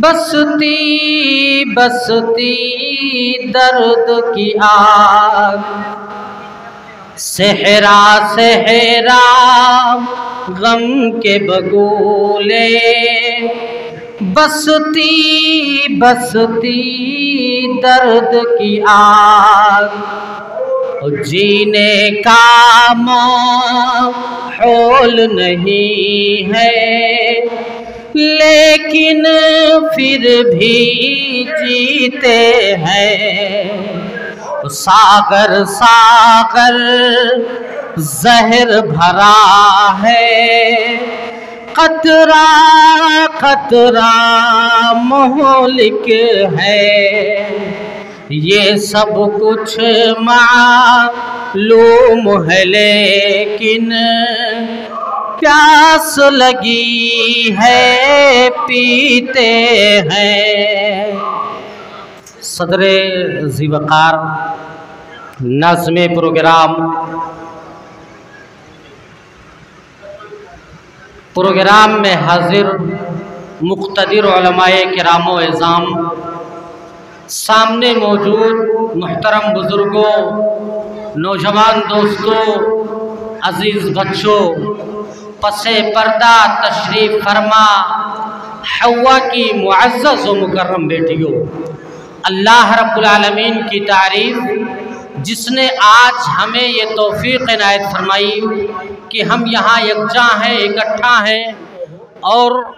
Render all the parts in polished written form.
बसती बसती दर्द की आग, सहरा सहरा गम के बगोले। बसती बसती दर्द की आग, जीने का माहौल नहीं है, लेकिन फिर भी जीते हैं। सागर सागर जहर भरा है, कतरा कतरा मोहलिक है। ये सब कुछ मालूम है, लेकिन प्यास लगी है पीते हैं। सदरे ज़ीवकार नज़्मे प्रोग्राम में हाजिर मुक़्तदिर उलमाए किरामो इज़ाम, सामने मौजूद मुहतरम बुज़ुर्गों, नौजवान दोस्तों, अज़ीज़ बच्चों, पसे पर्दा तशरीफ़ फरमा हव्वा की मुअज़्ज़ज़ व मुकर्रम बेटियों, अल्लाह रब्बुल आलमीन की तारीफ़ जिसने आज हमें ये तौफ़ीक़ इनायत फरमाई कि हम यहाँ यकजा हैं, इकट्ठा हैं, और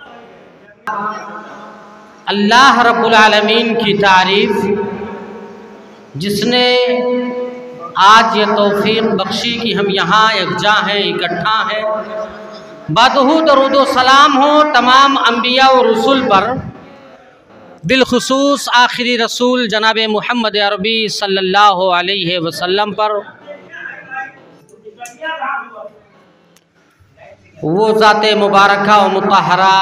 अल्लाह रब्बुल आलमीन की तारीफ़ जिसने आज ये तौफ़ीक़ बख्शी कि हम यहाँ यकजा हैं, इकट्ठा हैं। बदहू दरूद व सलाम हो तमाम अंबिया और रसूल पर, बिलखुसूस आखिरी रसूल जनाब मुहम्मद अरबी सल्लल्लाहु अलैहि वसल्लम पर। वो ज़ाते मुबारका व मुतहरा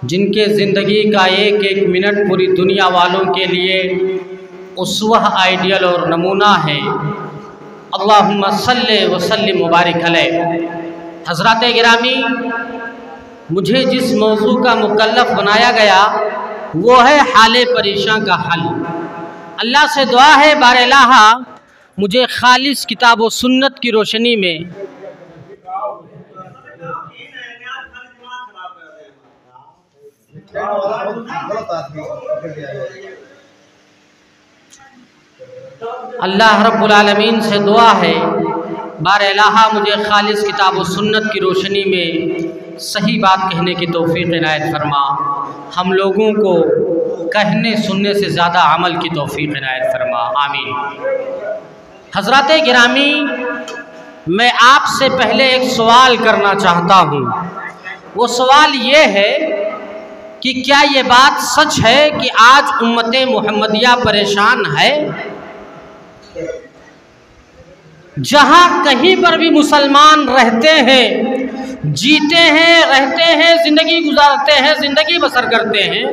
जिनके ज़िंदगी का एक एक मिनट पूरी दुनिया वालों के लिए उसवा, आइडियल और नमूना है। अल्लाहुम्मा सल्ले व सल्लिम मुबारिक अलैह। हज़रात गिरामी, मुझे जिस मौजू का मुकल्लफ बनाया गया वो है हाले परेशान का हल। अल्लाह से दुआ है बारलाहा मुझे खालिस किताब व सुन्नत की रोशनी में अल्लाह रब्बुल आलमीन से दुआ है बारलाहा मुझे खालिस किताब व सुन्नत की रोशनी में सही बात कहने की तौफ़ीक़ इनायत फरमा। हम लोगों को कहने सुनने से ज़्यादा अमल की तौफ़ीक़ इनायत फरमा, आमीन। हज़रात गिरामी, मैं आपसे पहले एक सवाल करना चाहता हूँ। वो सवाल ये है कि क्या ये बात सच है कि आज उम्मत मुहम्मदिया परेशान है? जहाँ कहीं पर भी मुसलमान रहते हैं, जीते हैं, रहते हैं, ज़िंदगी गुजारते हैं, ज़िंदगी बसर करते हैं,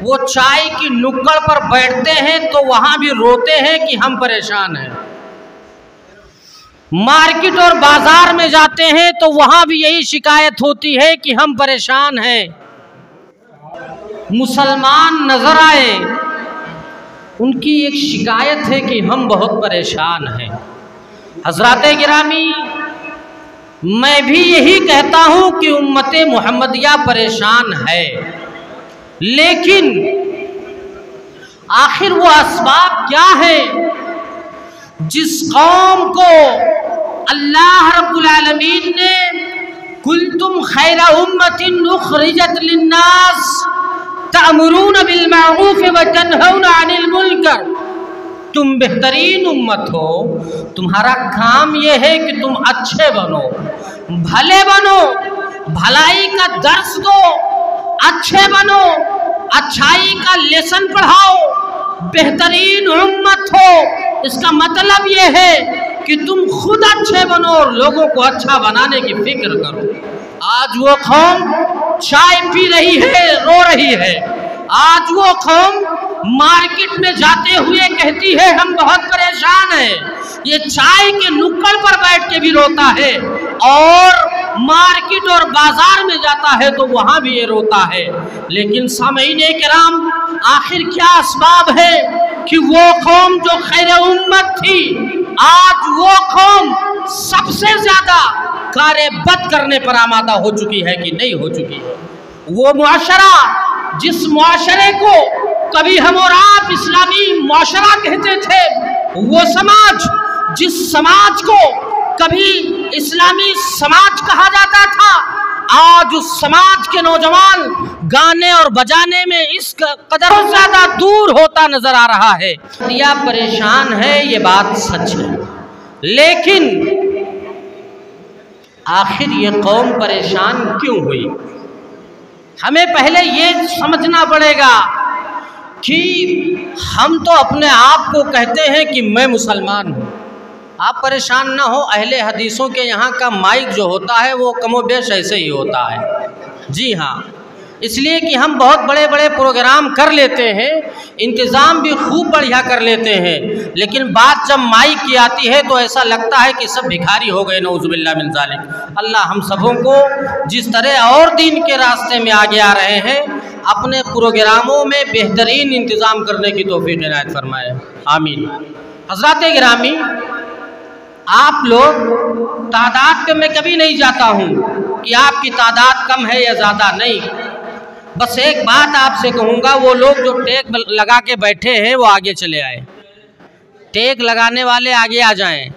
वो चाय की नुक्कड़ पर बैठते हैं तो वहाँ भी रोते हैं कि हम परेशान हैं। मार्केट और बाज़ार में जाते हैं तो वहाँ भी यही शिकायत होती है कि हम परेशान हैं। मुसलमान नज़र आए, उनकी एक शिकायत है कि हम बहुत परेशान हैं। हज़रात गिरामी, मैं भी यही कहता हूँ कि उम्मत मुहम्मदिया परेशान है, लेकिन आखिर वो असबाब क्या है जिस कौम को अल्लाह रब्बुल आलमीन ने कुंतुम खैरा उम्मतिन उखरिजत लिन्नास तअमुरून बिल मारूफ व तनहौना अनिल मुनकर, तुम बेहतरीन उम्मत हो, तुम्हारा काम ये है कि तुम अच्छे बनो, भले बनो, भलाई का दर्स दो, अच्छे बनो, अच्छाई का लेसन पढ़ाओ, बेहतरीन उम्मत हो। इसका मतलब ये है कि तुम खुद अच्छे बनो और लोगों को अच्छा बनाने की फिक्र करो। आज वो कौम चाय पी रही है, रो रही है। आज वो कौम मार्केट में जाते हुए कहती है हम बहुत परेशान हैं। ये चाय के नुक्कड़ पर बैठ के भी रोता है और मार्केट और बाजार में जाता है तो वहाँ भी ये रोता है। लेकिन सामईने किराम, आखिर क्या असबाब है कि वो कौम जो खैर उम्मत थी, आज वो कौम सबसे ज़्यादा कारे बद करने पर आमादा हो चुकी है कि नहीं हो चुकी है। वो मुआशरा, जिस मुआशरे को कभी हम और आप इस्लामी मुआशरा कहते थे, वो समाज, जिस समाज को कभी इस्लामी समाज कहा जाता था, आज उस समाज के नौजवान गाने और बजाने में इस कदर ज़्यादा दूर होता नजर आ रहा है। या परेशान है, ये बात सच है, लेकिन आखिर ये कौम परेशान क्यों हुई? हमें पहले ये समझना पड़ेगा कि हम तो अपने आप को कहते हैं कि मैं मुसलमान हूँ। आप परेशान ना हो, अहले हदीसों के यहाँ का माइक जो होता है वो कमोबेश ऐसे ही होता है। जी हाँ, इसलिए कि हम बहुत बड़े बड़े प्रोग्राम कर लेते हैं, इंतज़ाम भी खूब बढ़िया कर लेते हैं, लेकिन बात जब माइक की आती है तो ऐसा लगता है कि सब भिखारी हो गए, नऊज़ुबिल्लाह मिन ज़ालिक। अल्लाह हम सबों को जिस तरह और दीन के रास्ते में आगे आ रहे हैं, अपने प्रोग्रामों में बेहतरीन इंतज़ाम करने की तौफीक इनायत फरमाए, आमीन। हज़रात गिरामी, आप लोग तादाद पे मैं कभी नहीं जाता हूँ कि आपकी तादाद कम है या ज़्यादा, नहीं। बस एक बात आपसे कहूँगा, वो लोग जो टेक लगा के बैठे हैं वो आगे चले आए, टेक लगाने वाले आगे आ जाएं।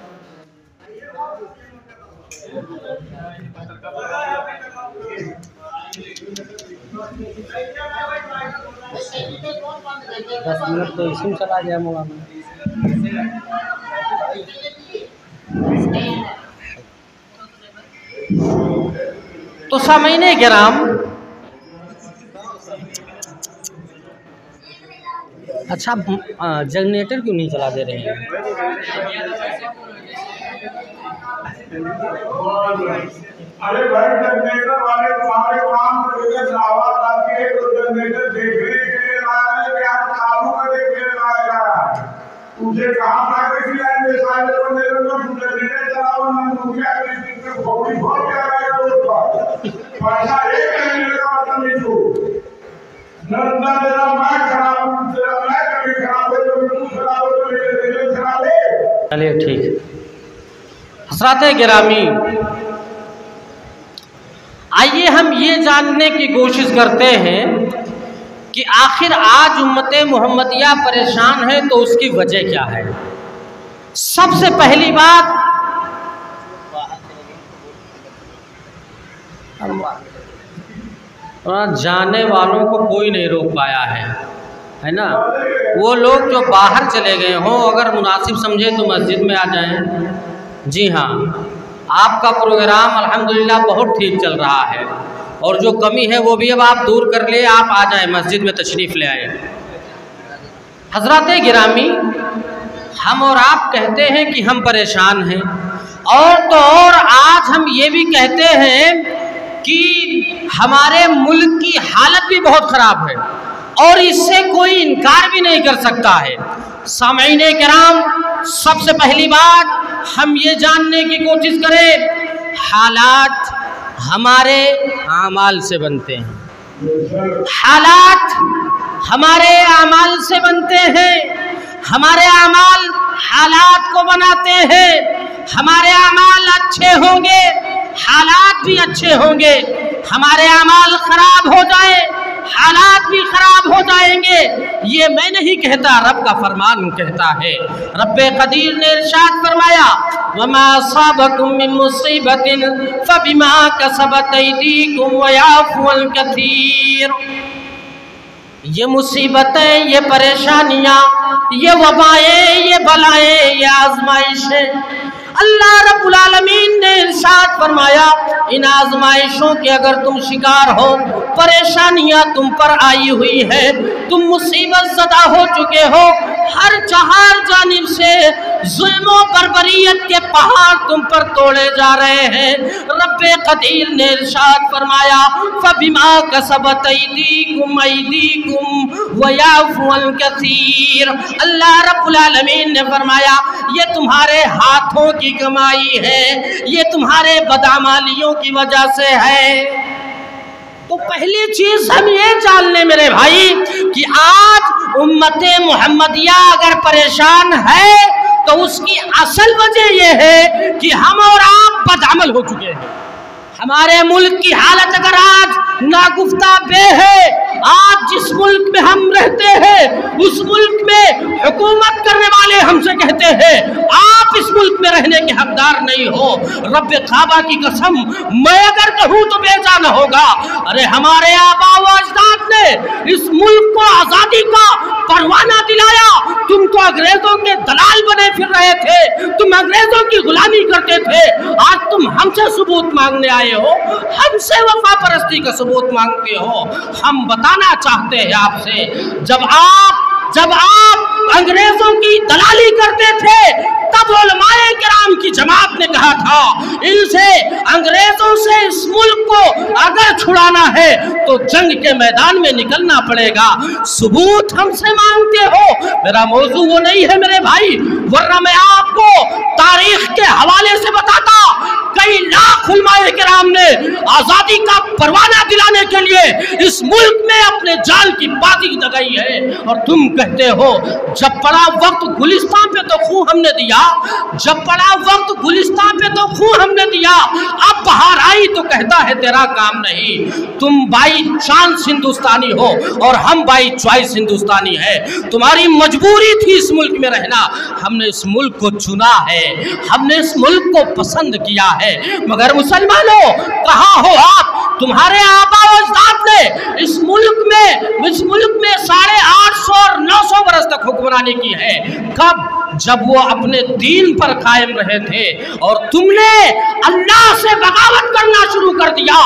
दस मिनट तो इसमें चला गया मोबाइल में। तो सामईने किराम, अच्छा जनरेटर क्यों नहीं चला दे रहे हैं? अरे भाई, जनरेटर वाले तुम्हारे काम से आवाज आती है तो जनरेटर देखने के लिए लाया है कि आप चालू कर देखने लाया जा रहा है। तुझे कहाँ प्राइवेसी लाइन में सारे तो मेरे को जनरेटर चलाओ ना, मुखिया के भौड़ी बहुत क्या रहेगा दोस्त, पैसा एक महीने का मतलब नहीं छू नंदा मेरा मैं खराब, तेरा मैं कभी खराब है, तो तू खराब हो तो मेरे दिल खराब है। चलिए ठीक। हज़रात गिरामी, आइए हम ये जानने की कोशिश करते हैं कि आखिर आज उम्मते मोहम्मदिया परेशान है तो उसकी वजह क्या है। सबसे पहली बात, जाने वालों को कोई नहीं रोक पाया है ना। वो लोग जो बाहर चले गए हों, अगर मुनासिब समझे तो मस्जिद में आ जाएं। जी हाँ, आपका प्रोग्राम अल्हम्दुलिल्लाह बहुत ठीक चल रहा है, और जो कमी है वो भी अब आप दूर कर ले, आप आ जाएं मस्जिद में तशरीफ़ ले आए। हज़रात गिरामी, हम और आप कहते हैं कि हम परेशान हैं, और तो और आज हम ये भी कहते हैं कि हमारे मुल्क की हालत भी बहुत ख़राब है, और इससे कोई इनकार भी नहीं कर सकता है। सामईने किराम, सबसे पहली बात हम ये जानने की कोशिश करें, हालात हमारे आमाल से बनते हैं। हालात हमारे आमाल से बनते हैं। हमारे आमाल हालात को बनाते हैं। हमारे आमाल अच्छे होंगे, हालात भी अच्छे होंगे। हमारे आमाल खराब हो जाए, हालात भी खराब हो जाएंगे। ये मैं नहीं कहता, रब का फरमान कहता है। रब्बे कदीर ने इरशाद फरमाया, वमा असाबकुम मिन मुसीबतिन फबिमा कसबत अयदीकुम व याफू अन कसीर। ये मुसीबतें, ये परेशानियाँ, ये वबाएं, ये बलाएं, ये आजमाइशें, अल्लाह रब्बुल आलमीन ने इरशाद फरमाया, इन आजमाइशों के अगर तुम शिकार हो, परेशानियां तुम पर आई हुई है, तुम मुसीबत ज़दा हो चुके हो, हर चार जानिब से जुल्म बर्बरियत के पहाड़ तुम पर तोड़े जा रहे हैं। रब्बे कदीर ने इरशाद फरमाया फबिमा कसबत ऐदीकुम व याफू अन कसीर। अल्लाह रब्बुल आलमीन ने फरमाया ये तुम्हारे हाथों की कमाई है, ये तुम्हारे बदअमालियों की वजह से है। तो पहली चीज हम ये जान लें मेरे भाई कि आज उम्मते मुहम्मदिया अगर परेशान है तो उसकी असल वजह यह है कि हम और आप बदअमल हो चुके हैं। हमारे मुल्क की हालत अगर आज नागुफ्ता बे है, आज जिस मुल्क में हम रहते हैं उस मुल्क में हुकूमत करने वाले हमसे कहते हैं आप इस मुल्क में रहने के हकदार नहीं हो। रब्बे काबा की कसम मैं अगर कहूँ तो बेजा न होगा। अरे हमारे आबा व अजदाद ने इस मुल्क को आजादी का परवाना दिलाया, तुम तो अंग्रेजों के दलाल बने फिर रहे थे, तुम अंग्रेजों की गुलामी करते थे। आज तुम हमसे सबूत मांगने आए हो, हमसे वफा परस्ती का सबूत मांगते हो। हम बताना चाहते हैं आपसे, जब आप अंग्रेजों की दलाली करते थे तब उलमाए किराम की जमात ने कहा था इनसे अंग्रेजों से इस मुल्क को अगर छुड़ाना है तो जंग के मैदान में निकलना पड़ेगा। सबूत हमसे मांगते हो, मेरा मौजू वो नहीं है मेरे भाई, वरना मैं आपको तारीख के हवाले से बताता कई लाख उलमाए किराम ने आजादी का परवाना दिलाने के लिए इस मुल्क में अपने जान की बाजी लगाई है। और तुम कहते हो जब पड़ा वक्त गुलिस्तान पे तो खून हमने दिया, जब पड़ा वक्त गुलिस्तान पे तो खून हमने दिया, अब बाहर आई तो कहता है तेरा काम नहीं। तुम बाई चांस हिंदुस्तानी हो और हम बाई चॉइस हिंदुस्तानी है। तुम्हारी मजबूरी थी इस मुल्क में रहना, हमने इस मुल्क को चुना है, हमने इस मुल्क को पसंद किया है। मगर मुसलमानों कहाँ हो आप? तुम्हारे आबा व अजदाद ने इस मुल्क में 850 और 900 बरस तक हुक्मरानी की है। कब? जब वो अपने दीन पर कायम रहे थे और तुमने अल्लाह से बगावत करना शुरू कर दिया।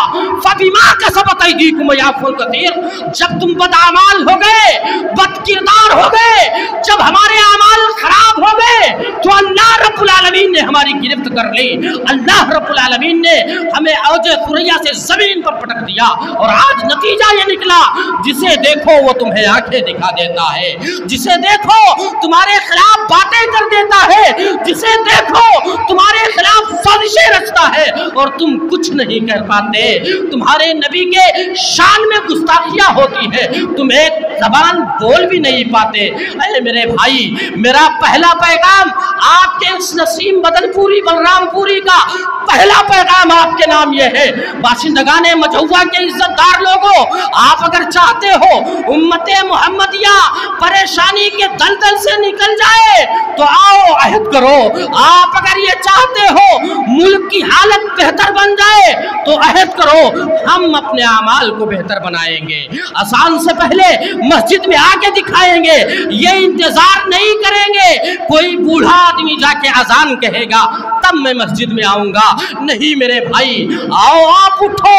फबिमा कसबत ऐदीकुम याफू अन कसीर। जब तुम बदअमाल हो गए, बदकिरदार हो गए, जब हमारे अमाल खराब हो गए तो अल्लाह रब्बुल आलमीन ने हमारी गिरफ्त कर ली। अल्लाह रब्बुल आलमीन ने हमें औज सुरैया से जमीन पर पटक दिया और आज नतीजा ये निकला जिसे देखो वो तुम्हें आंखें दिखा देता है, जिसे देखो तुम्हारे खिलाफ बातें कर देता है, जिसे देखो तुम्हारे खिलाफ साजिशें रचता है और तुम कुछ नहीं कर पाते। तुम्हारे नबी के शान में गुस्ताखियां होती है, तुम एक ज़बान बोल भी नहीं पाते। अरे मेरे भाई, मेरा पहला पैगाम आपके इस नसीम बदनपुरी बलरामपुरी का पहला पैगाम आपके नाम यह है, बाशिंदगाने मझौवा के इज्जतदार लोगों, आप अगर चाहते हो उम्मते मुहम्मदिया परेशानी के दलदल से निकल जाए तो आओ अहद करो। आप अगर ये चाहते हो मुल्क की हालत बेहतर बन जाए तो अहद करो, हम अपने अमाल को बेहतर बनाएंगे। अजान से पहले मस्जिद में आके दिखाएंगे, ये इंतजार नहीं करेंगे कोई बूढ़ा आदमी जाके अजान कहेगा तब मैं मस्जिद में आऊंगा। नहीं मेरे भाई, आओ आप उठो।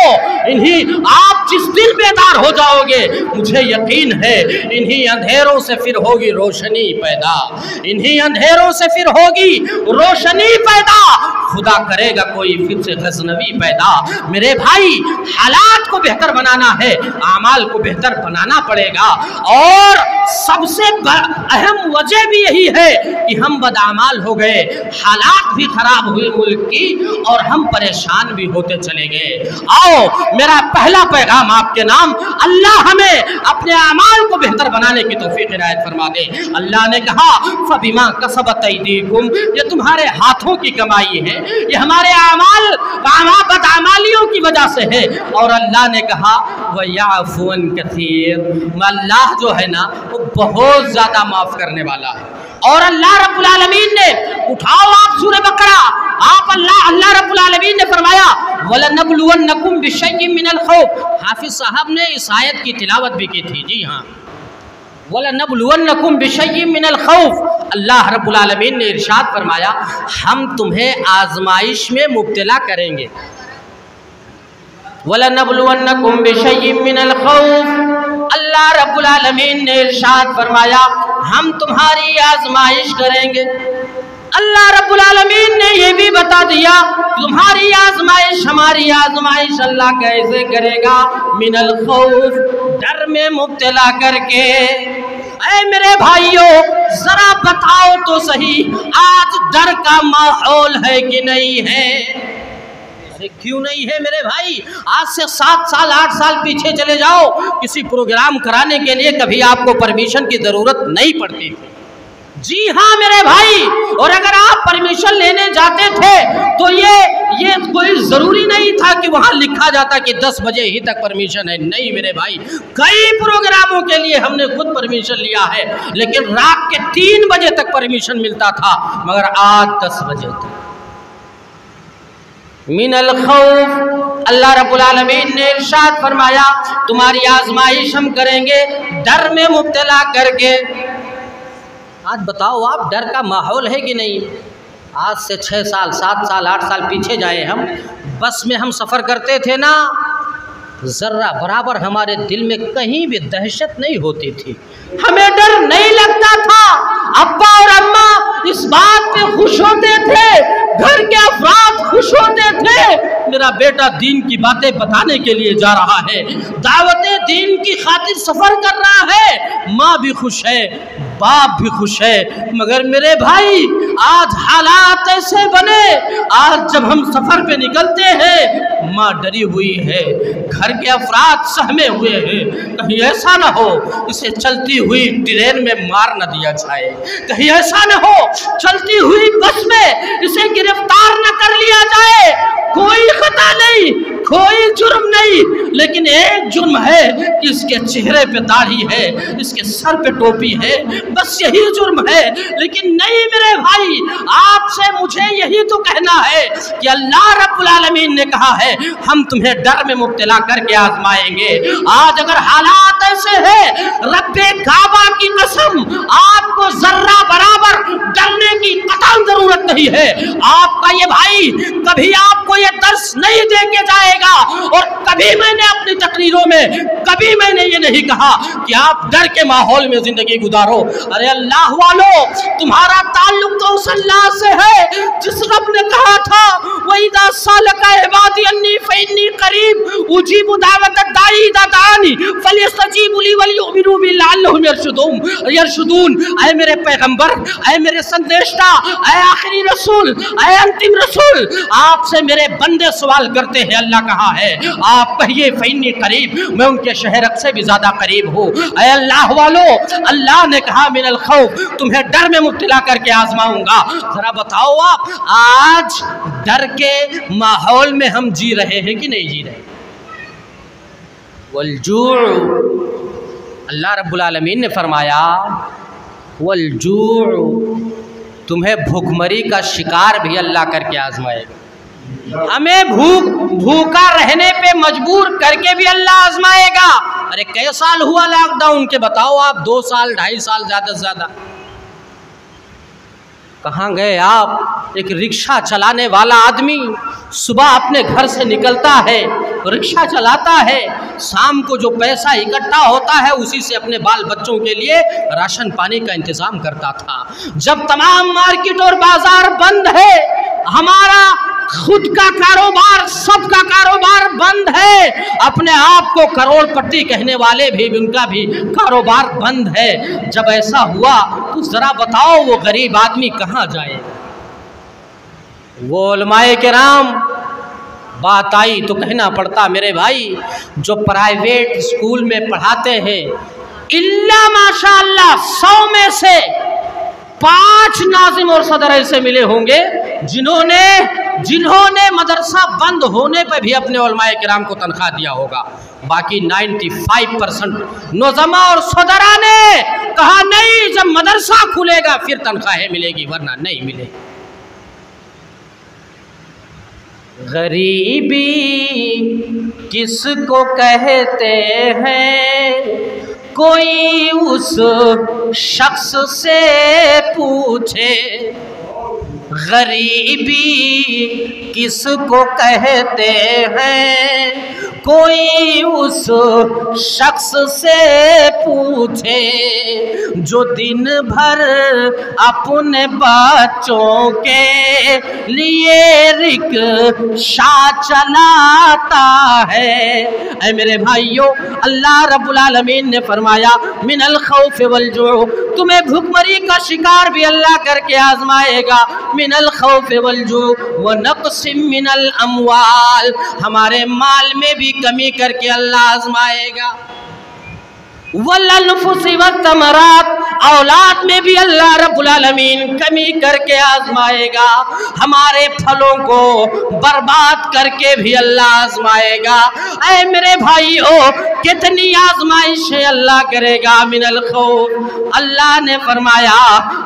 आप जिस दिन बेदार हो जाओगे मुझे यकीन है इन्हीं अंधेरों से फिर होगी रोशनी पैदा, इन्हीं अंधेरों से फिर होगी रोशनी पैदा। खुदा करेगा कोई फिर से गजनवी पैदा। मेरे भाई, हालात को बेहतर बनाना है, आमाल को बेहतर बनाना पड़ेगा। और सबसे अहम वजह भी यही है कि हम बदअमाल हो गए, हालात भी खराब हुए मुल्क की और हम परेशान भी होते चले गए। आओ, मेरा पहला पैगाम आपके नाम, अल्लाह हमें अपने अमाल को बेहतर बनाने की तौफीक इनायत फरमा दे। अल्लाह ने कहा फबिमा कसबत ऐदीकुम, ये तुम्हारे हाथों की कमाई है, ये हमारे अमाल बदअमालियों की वजह से है। और अल्लाह ने कहा व याफू अन कसीर, अल्लाह जो है ना वो बहुत ज्यादा माफ करने वाला है। और अल्लाह रब्बुल आलमीन ने, उठाओ आप सूरह बकरा, आप अल्लाह रब्बुल आलमीन ने फरमाया वलनबलुवन्नकुम बिशैइन मिनल खौफ। हाफिज साहब ने इस आयत की तिलावत भी की थी। जी हाँ, वलनबलुवन्नकुम बिशैइन मिनल खौफ। अल्लाह रब्बुल आलमीन ने इरशाद फरमाया हम तुम्हें आजमाइश में मुब्तला करेंगे। वलनबलुवन्नकुम बिशैइन मिनल खौफ, अल्लाह रब्बुल आलमीन ने इरशाद फरमाया हम तुम्हारी आजमाइश करेंगे। अल्लाह रब्बुल आलमीन ने ये भी बता दिया तुम्हारी आजमाइश, हमारी आजमाइश अल्लाह कैसे करेगा? मिनल खौफ, डर में मुब्तला करके। ऐ मेरे भाइयों, जरा बताओ तो सही, आज डर का माहौल है कि नहीं है? अरे क्यों नहीं है मेरे भाई? आज से 7 साल 8 साल पीछे चले जाओ, किसी प्रोग्राम कराने के लिए कभी आपको परमिशन की जरूरत नहीं पड़ती थी। जी हाँ मेरे भाई, और अगर आप परमिशन लेने जाते थे तो ये कोई जरूरी नहीं था कि वहां लिखा जाता कि 10 बजे ही तक परमिशन है। नहीं मेरे भाई, कई प्रोग्रामों के लिए हमने खुद परमिशन लिया है, लेकिन रात के 3 बजे तक परमिशन मिलता था, मगर आज 10 बजे तक। मिनल खौफ, अल्लाह रब्बुल आलमीन ने इरशाद फरमाया तुम्हारी आजमाइश हम करेंगे डर में मुब्तला करके। आज बताओ आप, डर का माहौल है कि नहीं? आज से 6 साल 7 साल 8 साल पीछे जाए हम, बस में हम सफ़र करते थे ना, ज़र्रा बराबर हमारे दिल में कहीं भी दहशत नहीं होती थी, हमें डर नहीं लगता था। अब्बा और अम्मा इस बात पे खुश होते थे, घर के अफराद खुश होते थे, मेरा बेटा दीन की बातें बताने के लिए जा रहा है, दावते दीन की खातिर सफ़र कर रहा है। माँ भी खुश है, बाप भी खुश है। मगर मेरे भाई, आज हालात ऐसे बने, आज जब हम सफ़र पे निकलते हैं, माँ डरी हुई है, घर के अफराद सहमे हुए हैं, कहीं ऐसा ना हो इसे चलती हुई ट्रेन में मार न दिया जाए, कहीं ऐसा ना हो चलती हुई बस में इसे गिरफ्तार न कर लिया जाए। कोई खता नहीं, कोई जुर्म नहीं, लेकिन एक जुर्म है कि इसके चेहरे पे दाढ़ी है, इसके सर पे टोपी है, बस यही जुर्म है। लेकिन नहीं मेरे भाई, आपसे मुझे यही तो कहना है कि अल्लाह रब्बुल आलमीन ने कहा है हम तुम्हें डर में मुब्तला करके आजमाएंगे। आज अगर हालात ऐसे है, रब्बे काबा की कसम, आपको जर्रा बराबर डरने की कतई जरूरत नहीं है। आपका ये भाई कभी आपको ये दर्स नहीं दे के जाएगा, और कभी मैंने अपनी तकरीरों में कभी मैंने ये नहीं कहा कि आप डर के माहौल में जिंदगी गुजारो। अरे अल्लाह वालों, तुम्हारा ताल्लुक तो उस अल्लाह से है जिस रब ने कहा था वइदा सालका इबादी अन्नी फइन्नी करीब उजीबु दावत दाई इदा दानी फलिस्तजीबु ली वलियुमिनु बि लअल्लहुम यरशुदून। ऐ मेरे पैगंबर, ऐ मेरे संदेशता, ऐ आखिरी रसूल, ऐ अंतिम रसूल, आपसे मेरे बंदे सवाल करते हैं। अल्लाह कहा है आप कहिए फइन्नी करीब, मैं उनके शहर से भी ज्यादा करीब हूँ। ऐ अल्लाह वालों, अल्लाह ने कहा मिनल खौफ, तुम्हें डर में मुब्तला करके आजमाऊंगा। जरा बताओ आप, आज डर के माहौल में हम जी रहे हैं कि नहीं जी रहे? वल्जू, अल्लाह रब्बुल आलमीन ने फरमाया वल्जू, तुम्हें भूखमरी का शिकार भी अल्लाह करके आजमाएगा। हमें भूखा रहने पे मजबूर करके भी अल्लाह आजमाएगा। अरे कई साल हुआ लॉकडाउन के, बताओ आप? 2 साल 2.5 साल ज़्यादा से ज़्यादा। कहाँ गए आप? एक रिक्शा चलाने वाला आदमी सुबह अपने घर से निकलता है, रिक्शा चलाता है, शाम को जो पैसा इकट्ठा होता है उसी से अपने बाल बच्चों के लिए राशन पानी का इंतज़ाम करता था। जब तमाम मार्केट और बाजार बंद है, हमारा खुद का कारोबार, सबका कारोबार बंद है, अपने आप को करोड़पति कहने वाले भी उनका भी कारोबार बंद है। जब ऐसा हुआ तो जरा बताओ वो गरीब आदमी कहाँ जाए? वो उलमाए किराम, बात आई तो कहना पड़ता मेरे भाई, जो प्राइवेट स्कूल में पढ़ाते हैं, इल्ला माशाअल्लाह 100 में से 5 नाज़िम और सदर ऐसे मिले होंगे जिन्होंने मदरसा बंद होने पर भी अपने उलमाए किराम को तनख्वाह दिया होगा। बाकी 95% नौजमा और सदरा ने कहा नहीं, जब मदरसा खुलेगा फिर तनख्वाहें मिलेगी, वरना नहीं मिलेगी। गरीबी किसको कहते हैं, कोई उस शख्स से पूछे। गरीबी किसको कहते हैं, कोई उस शख्स से पूछे जो दिन भर अपने बच्चों के लिए रिक्शा चलाता है। ऐ मेरे भाइयों, अल्लाह रब्बुल आलमीन ने फरमाया मिनल खौफ वल जू, तुम्हें भूखमरी का शिकार भी अल्लाह करके आजमाएगा। मिनल खौफ वल जू व नक़सिम मिनल अमवाल, हमारे माल में भी कमी करके अल्लाह आजमाएगा। वल्लनफुसी वत्तमरात, औलाद में भी अल्लाह रब्बुल आलमीन कमी करके आजमाएगा। हमारे फलों को बर्बाद करके भी अल्लाह आजमाएगा। ऐ मेरे भाइयों, कितनी आजमाइशें अल्लाह करेगा। मिनल खौफ, अल्लाह ने फरमाया,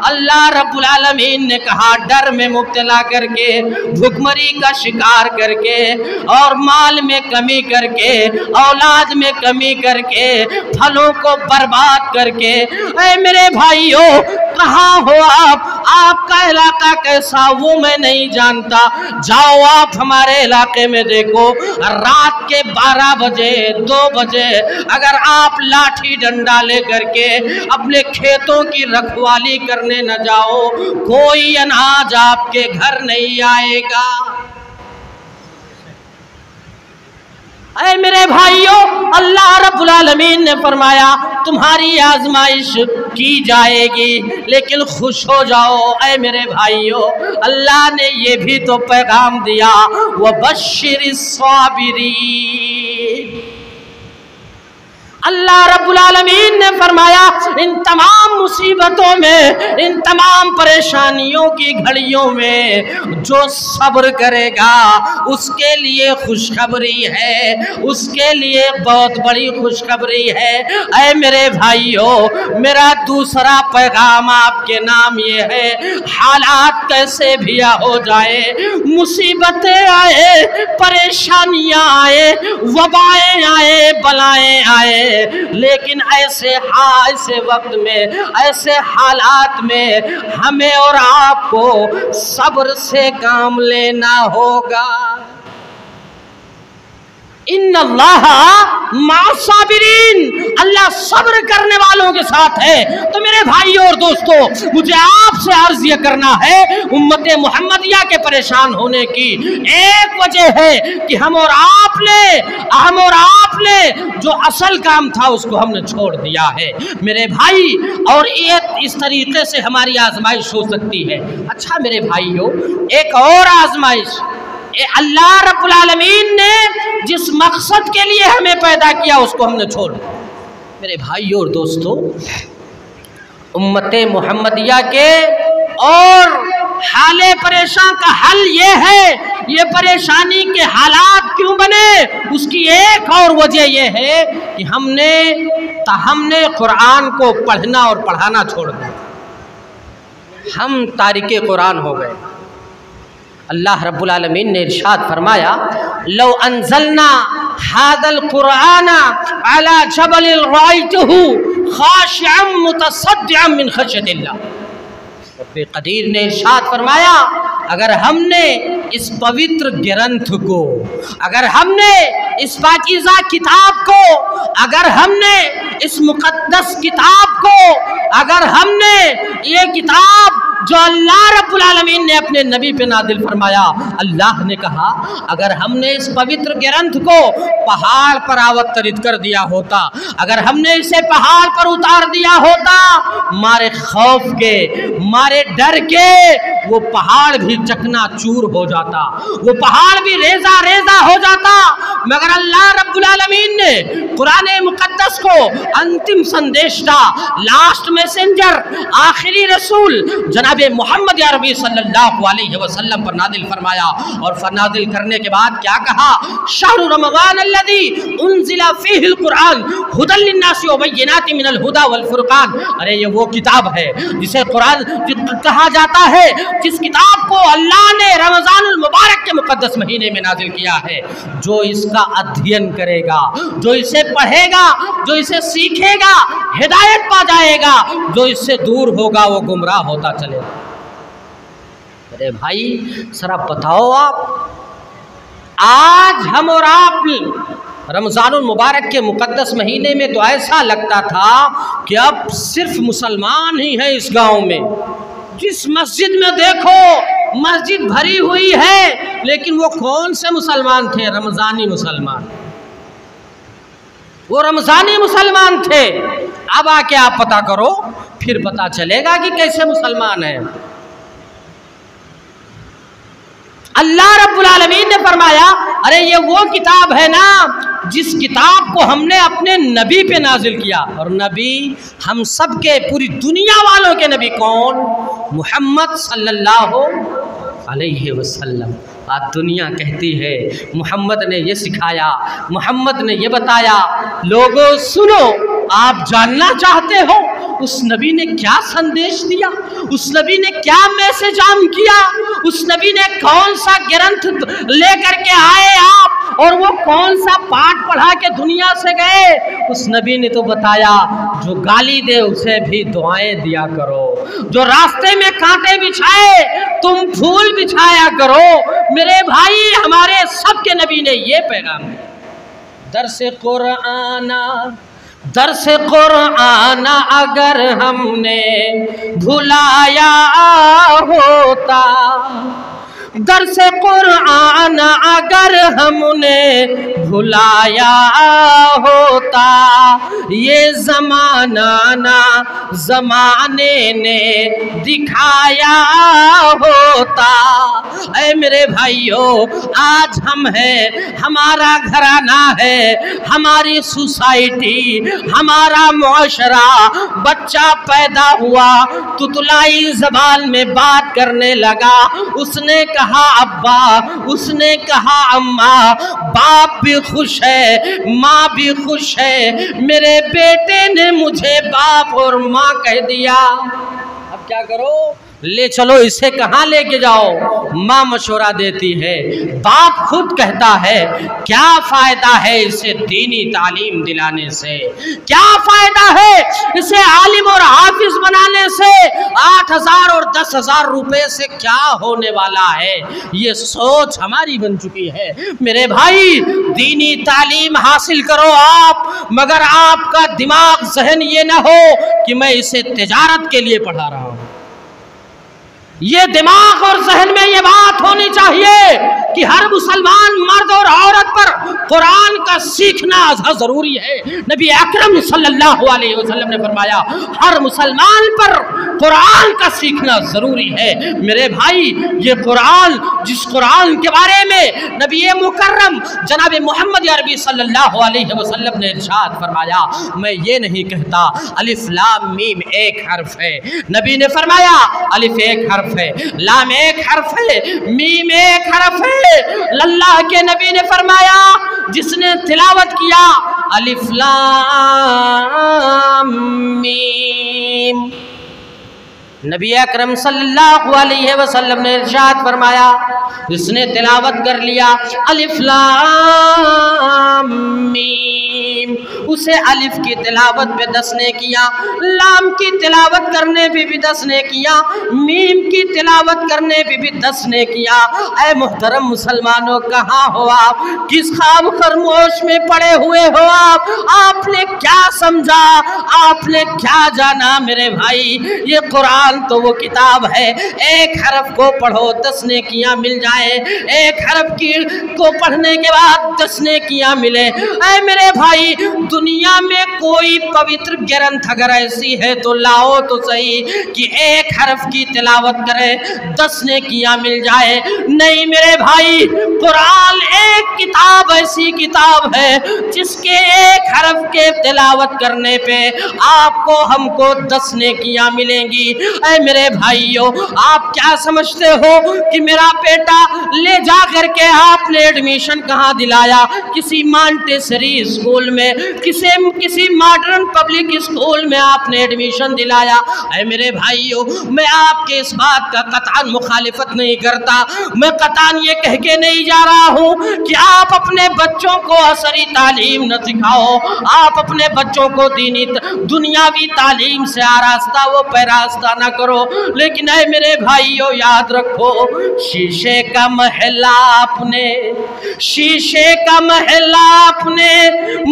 अल्लाह रब्बुल आलमीन ने कहा डर में मुब्तला करके, भूखमरी का शिकार करके, और माल में कमी करके, औलाद में कमी करके, फलों को बर्बाद करके। ऐ मेरे भाइयों, कहाँ हो आप? आपका इलाका कैसा वो मैं नहीं जानता। जाओ आप हमारे इलाके में देखो, रात के 12 बजे 2 बजे अगर आप लाठी डंडा लेकर के अपने खेतों की रखवाली करने न जाओ, कोई अनाज आपके घर नहीं आएगा। ऐ मेरे भाइयों, अल्लाह रब्बुल आलमीन ने फरमाया तुम्हारी आजमाइश की जाएगी, लेकिन खुश हो जाओ। ऐ मेरे भाइयों, अल्लाह ने ये भी तो पैगाम दिया, व बश्शिरिस साबिरीन। अल्लाह रब्बुल आलमीन ने फरमाया इन तमाम मुसीबतों में, इन तमाम परेशानियों की घड़ियों में जो सब्र करेगा उसके लिए खुशखबरी है, उसके लिए बहुत बड़ी खुशखबरी है। ऐ मेरे भाइयों, मेरा दूसरा पैगाम आपके नाम ये है, हालात कैसे भी हो जाए, मुसीबतें आए, परेशानियां आए, वबाएं आए, बलाएं आए, लेकिन ऐसे वक्त में, ऐसे हालात में हमें और आपको सब्र से काम लेना होगा। इन्नल्लाह मासाबिरीन, अल्लाह सब्र करने वालों के साथ है। तो मेरे भाइयों और दोस्तों, मुझे आपसे अर्ज यह करना है, उम्मते मुहम्मदिया के परेशान होने की एक वजह है कि हम और आपने जो असल काम था उसको हमने छोड़ दिया है मेरे भाई। और ये इस तरीके से हमारी आजमाइश हो सकती है। अच्छा मेरे भाइयों, एक और आजमाइश, अल्लाह रब्बुल आलमीन ने जिस मकसद के लिए हमें पैदा किया उसको हमने छोड़ दिया। मेरे भाइयों और दोस्तों, उम्मते मुहम्मदिया के और हाले परेशान का हल ये है, ये परेशानी के हालात क्यों बने, उसकी एक और वजह ये है कि हमने कुरान को पढ़ना और पढ़ाना छोड़ दिया। हम तारिके कुरान हो गए। अल्लाह रब्बुल आलमीन ने इरशाद फरमाया, लौ अंज़लना हादल कुराना अला जबलिल रअयतहु खाशिअम मुतसद्दिअम मिन खशयतिल्लाह। रब्बे कदीर ने इरशाद फरमाया, अगर हमने इस पवित्र ग्रंथ को, अगर हमने इस पाकीज़ा किताब को, अगर हमने इस मुक़द्दस किताब को, अगर हमने ये किताब जो अल्लाह रब्बुल आलमीन ने अपने नबी पे नादिल फरमाया, अल्लाह ने कहा अगर हमने इस पवित्र ग्रंथ को पहाड़ पर अवतरित कर दिया होता, अगर हमने इसे पहाड़ पर उतार दिया होता, मारे खौफ के, मारे डर के वो पहाड़ भी चकनाचूर हो जाता, वो पहाड़ भी रेजा रेजा हो जाता। मगर अल्लाह रब्बुल आलमीन ने कुरान मुक़द्दस को अंतिम संदेशा, लास्ट मैसेंजर, आखिरी रसूल जनाबे मोहम्मद अरबी सल्लल्लाहु अलैहि वसल्लम पर नादिल फरमाया। और नादिल करने के बाद क्या कहा, शहरु रमज़ान अल्लज़ी उन्ज़िला फ़ीहिल कुरान हुदल लिन्नासि व बय्यिनातिन मिनल हुदा वल फुरक़ान। अरे ये वो किताब है जिसे कुरान कहा जाता है, जिस किताब को अल्लाह ने रमज़ानुल मुबारक के मुक़द्दस महीने में नादिल किया है। जो इसका अध्ययन करेगा, जो इसे पढ़ेगा, जो इसे सीखेगा, हिदायत पा जाएगा, जो इससे दूर होगा वो गुमराह होता चलेगा। अरे भाई जरा बताओ आप, आज हम और आप रमज़ानुल मुबारक के मुक़द्दस महीने में तो ऐसा लगता था कि अब सिर्फ मुसलमान ही हैं इस गांव में। जिस मस्जिद में देखो मस्जिद भरी हुई है, लेकिन वो कौन से मुसलमान थे? रमज़ानी मुसलमान, वो रमज़ानी मुसलमान थे। अब आके आप पता करो, फिर पता चलेगा कि कैसे मुसलमान हैं। अल्लाह रब्बुल आलमीन ने फरमाया, अरे ये वो किताब है ना जिस किताब को हमने अपने नबी पे नाजिल किया। और नबी हम सब के, पूरी दुनिया वालों के नबी कौन? मोहम्मद सल्लल्लाहु अलैहि वसल्लम। आज दुनिया कहती है मोहम्मद ने ये सिखाया, मोहम्मद ने ये बताया। लोगों सुनो, आप जानना चाहते हो उस नबी ने क्या संदेश दिया, उस नबी ने क्या मैसेज आम किया, उस नबी ने कौन सा ग्रंथ लेकर के आए आप, और वो कौन सा पाठ पढ़ा के दुनिया से गए? उस नबी ने तो बताया, जो गाली दे उसे भी दुआएं दिया करो, जो रास्ते में कांटे बिछाए तुम फूल बिछाया करो। मेरे भाई, हमारे सबके नबी ने ये पैगाम दिया। दर्स कुरान अगर हमने भुलाया होता, दर्स कुरान अगर हमने भुलाया होता, ये ज़माना ना ज़माने ने दिखाया होता। ऐ मेरे भाइयों, आज हम हैं, हमारा घराना है, हमारी सोसाइटी, हमारा मुआशरा, बच्चा पैदा हुआ, तुतलाई ज़बान में बात करने लगा, उसने कहा अब्बा, उसने कहा अम्मा, बाप भी खुश है, माँ भी खुश है। मेरे बेटे ने मुझे बाप और माँ कह दिया, अब क्या करो? ले चलो इसे, कहाँ लेके जाओ? माँ मशवरा देती है, बाप खुद कहता है। क्या फ़ायदा है इसे दीनी तालीम दिलाने से? क्या फ़ायदा है इसे आलिम और हाफिज बनाने से? 8,000 और 10,000 रुपए से क्या होने वाला है? ये सोच हमारी बन चुकी है। मेरे भाई, दीनी तालीम हासिल करो आप, मगर आपका दिमाग जहन ये ना हो कि मैं इसे तिजारत के लिए पढ़ा रहा हूँ। ये दिमाग और जहन में ये बात होनी चाहिए कि हर मुसलमान मर्द और औरत पर कुरान का सीखना जरूरी है। नबी अकरम सल्लल्लाहु अलैहि वसल्लम ने फरमाया, हर मुसलमान पर कुरान का सीखना जरूरी है। मेरे भाई, ये कुरान, जिस कुरान के बारे में नबी मुकर्रम जनाब मोहम्मद अरबी सल्लल्लाहु अलैहि वसल्लम ने इरशाद फरमाया, मैं ये नहीं कहता अलिफ लाम मीम एक हर्फ है। नबी ने फरमाया अलिफ एक हर्फ है, लाम एक हर्फ है, मीम एक हर्फ है। अल्लाह के नबी ने फरमाया, जिसने तिलावत किया अलिफ लाम मीम, नबी अकरम सल्लल्लाहु अलैहि वसल्लम ने इरशाद फरमाया, जिसने तिलावत कर लिया अलिफ लाम मीम, उसे अलिफ की तिलावत पे 10 ने किया, लाम की तिलावत करने पे भी 10 ने किया, मीम की तिलावत करने पे भी 10 ने किया। ऐ मुहतरम मुसलमानों, कहाँ हो आप? किस ख्वाब खरमोश में पड़े हुए हो आप? आपने क्या समझा, आपने क्या जाना? मेरे भाई, ये कुरान तो वो किताब है, एक हरफ को पढ़ो 10 नेकियां मिल जाए, एक हरफ की को पढ़ने के बाद 10 नेकियां मिले। ऐ मेरे भाई, दुनिया में कोई पवित्र ग्रंथ अगर ऐसी है तो लाओ तो सही कि एक हरफ की तिलावत करे 10 नेकियां मिल जाए। नहीं मेरे भाई, कुरान एक किताब, ऐसी किताब है जिसके एक हरफ के तिलावत करने पे आपको हमको 10 नेकियां मिलेंगी। ऐ मेरे भाइयों, आप क्या समझते हो कि मेरा बेटा ले जा करके आपने एडमिशन कहाँ दिलाया? किसी मॉन्टेसरी स्कूल में, किसी मॉडर्न पब्लिक स्कूल में आपने एडमिशन दिलाया। ऐ मेरे भाइयों, मैं आपके इस बात का कतई मुखालिफत नहीं करता, मैं कतई ये कह के नहीं जा रहा हूँ कि आप अपने बच्चों को असरी तालीम न सिखाओ, आप अपने बच्चों को दुनियावी तालीम से आरास्ता वो पैरास्ता ना करो। लेकिन ऐ मेरे भाइयों याद रखो, शीशे का महला आपने, शीशे का महला आपने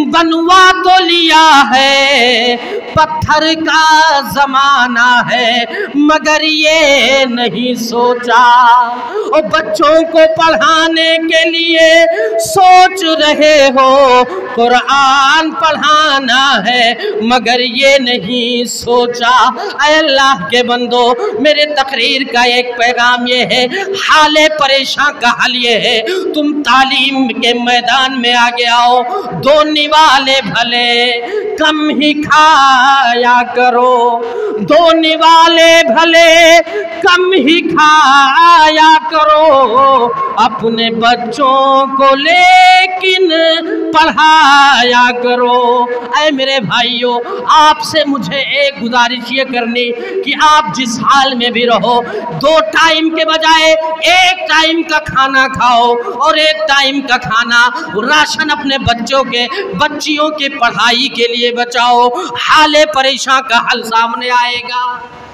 बनवा तो लिया है, पत्थर का जमाना है मगर ये नहीं सोचा। और बच्चों को पढ़ाने के लिए सोच रहे हो कुरान पढ़ाना है मगर ये नहीं सोचा। ऐ अल्लाह के बंदो, मेरे तकरीर का एक पैगाम ये है, हाले परेशान का हल ये है, तुम तालीम के मैदान में आगे आओ। दो निवाले भले कम ही खाया करो, दो निवाले भले कम ही खाया करो, अपने बच्चों को लेकिन पढ़ाया करो। ऐ मेरे भाइयों, आपसे मुझे एक गुजारिश ये करनी कि आप जिस हाल में भी रहो, 2 टाइम के बजाय 1 टाइम का खाना खाओ और 1 टाइम का खाना राशन अपने बच्चियों के पढ़ाई के लिए बचाओ। हाले परेशान का हल सामने आएगा।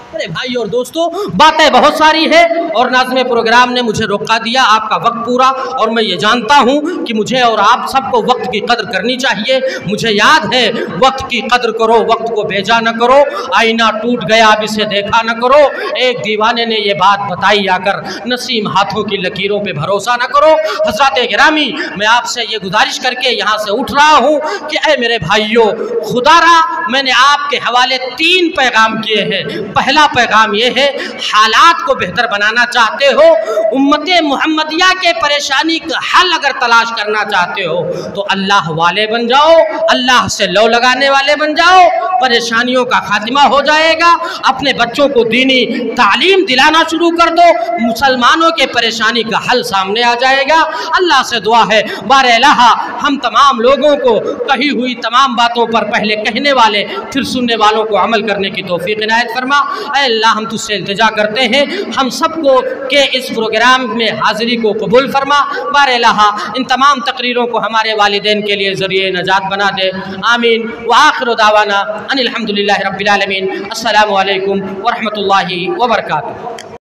अरे भाई और दोस्तों, बातें बहुत सारी है और नाज़िम प्रोग्राम ने मुझे रोका दिया, आपका वक्त पूरा। और मैं ये जानता हूँ कि मुझे और आप सबको वक्त की कदर करनी चाहिए। मुझे याद है, वक्त की कदर करो, वक्त को भेजा न करो, आईना टूट गया अब इसे देखा न करो। एक दीवाने ने ये बात बताई आकर, नसीम हाथों की लकीरों पर भरोसा न करो। हज़रात गिरामी, मैं आपसे ये गुजारिश करके यहाँ से उठ रहा हूँ कि ऐ मेरे भाइयों, खुदारा मैंने आपके हवाले 3 पैगाम किए हैं। पहला पैगाम यह है, हालात को बेहतर बनाना चाहते हो, उम्मते मुहम्मदिया के परेशानी का हल अगर तलाश करना चाहते हो तो अल्लाह वाले बन जाओ, अल्लाह से लौ लगाने वाले बन जाओ, परेशानियों का खात्मा हो जाएगा। अपने बच्चों को दीनी तालीम दिलाना शुरू कर दो, मुसलमानों के परेशानी का हल सामने आ जाएगा। अल्लाह से दुआ है, बारे अल्लाह हम तमाम लोगों को कही हुई तमाम बातों पर पहले कहने वाले फिर सुनने वालों को अमल करने की तौफीक इनायत फरमा। अल्लाह हम तुझसे इल्तिजा करते हैं, हम सबको के इस प्रोग्राम में हाजिरी को कबूल फरमा। बारे अल्लाह इन तमाम तकरीरों को हमारे वालिदैन के लिए ज़रिए नजात बना दे। आमीन व आखिर दावाना अनिल हम्दुलिल्लाहि रब्बिल आलमीन। अस्सलामु अलैकुम व रहमतुल्लाहि व बरकातुहू।